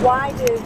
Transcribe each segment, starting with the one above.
Why did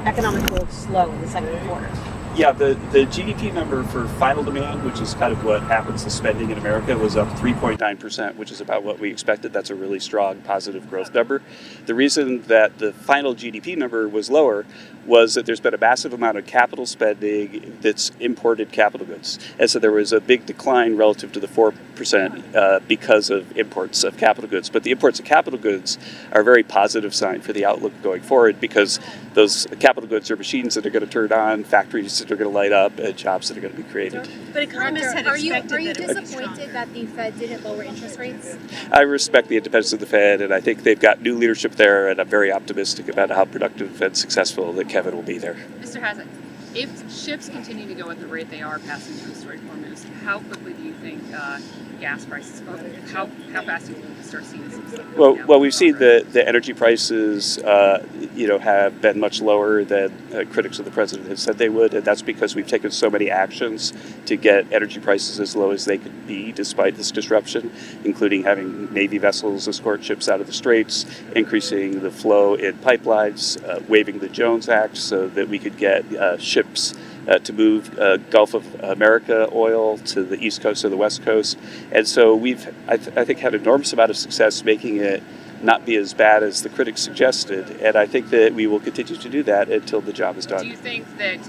economic growth slow in the second quarter? Yeah, the GDP number for final demand, which is kind of what happens to spending in America, was up 3.9%, which is about what we expected. That's a really strong positive growth number. The reason that the final GDP number was lower was that there's been a massive amount of capital spending that's imported capital goods. And so there was a big decline relative to the 4% because of imports of capital goods. But the imports of capital goods are a very positive sign for the outlook going forward, because those capital goods are machines that are going to turn on, factories that are going to light up, and jobs that are going to be created. But economists had Are you expected disappointed that the Fed didn't lower interest rates? I respect the independence of the Fed, and I think they've got new leadership there, and I'm very optimistic about how productive and successful that Kevin will be there. Mr. Hazzard, if ships continue to go at the rate they are passing through the Strait of Hormuz, how quickly do you think gas prices go? How fast do you think we'll start seeing some stuff? Well, we've seen the energy prices, have been much lower than critics of the president have said they would, and that's because we've taken so many actions to get energy prices as low as they could be despite this disruption, including having Navy vessels escort ships out of the straits, increasing the flow in pipelines, waiving the Jones Act so that we could get ships to move Gulf of America oil to the East Coast or the West Coast. And so we've, I think, had an enormous amount of success making it not be as bad as the critics suggested. And I think that we will continue to do that until the job is done. Do you think that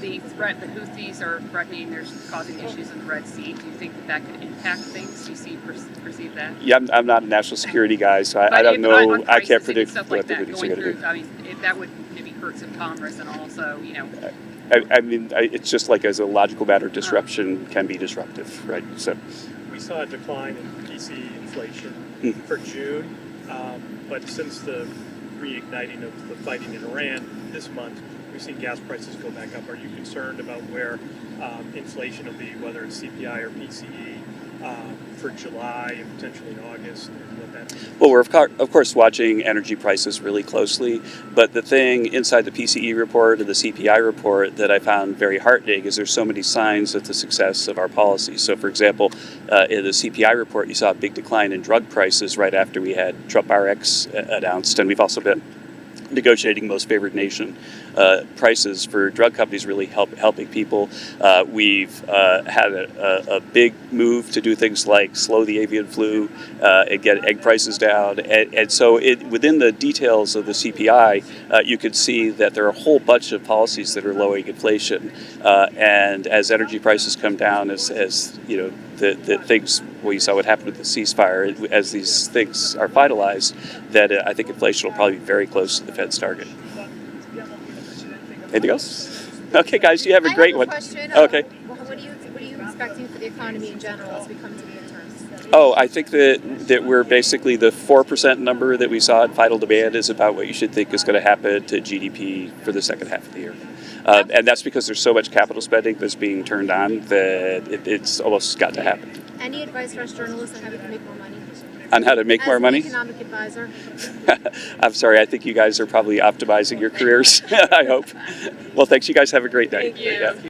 the Houthis are threatening, they're causing issues in the Red Sea? Do you think that could impact things? Do you perceive that? Yeah, I'm not a national security guy, so I don't know. I can't predict what the Houthis are going to do. I mean, that would maybe hurt some commerce, and also, I mean, it's just like as a logical matter, disruption can be disruptive, right? So we saw a decline in PCE inflation for June, but since the reigniting of the fighting in Iran this month, we've seen gas prices go back up. Are you concerned about where inflation will be, whether it's CPI or PCE, for July and potentially August, and what that means? Well, we're of course watching energy prices really closely, but the thing inside the PCE report and the CPI report that I found very heartening is there's so many signs of the success of our policies. So, for example, in the CPI report, you saw a big decline in drug prices right after we had Trump RX announced, and we've also been negotiating most favored nation prices for drug companies, really helping people. We've had a big move to do things like slow the avian flu and get egg prices down. And so within the details of the CPI, you can see that there are a whole bunch of policies that are lowering inflation. And as energy prices come down, as the things, well, you saw what happened with the ceasefire, as these things are finalized, that I think inflation will probably be very close to the Fed's target. Anything else? Okay, guys, you have a great one. Question. Okay. What are you expecting for the economy in general as we come to the midterms? Oh, I think that we're basically the 4% number that we saw in final demand is about what you should think is going to happen to GDP for the second half of the year. And that's because there's so much capital spending that's being turned on that it's almost got to happen. Any advice for us journalists on how we can make more money? On how to make more money? As an economic advisor. I'm sorry, I think you guys are probably optimizing your careers, I hope. Well, thanks. You guys have a great night. Thank you. Yeah.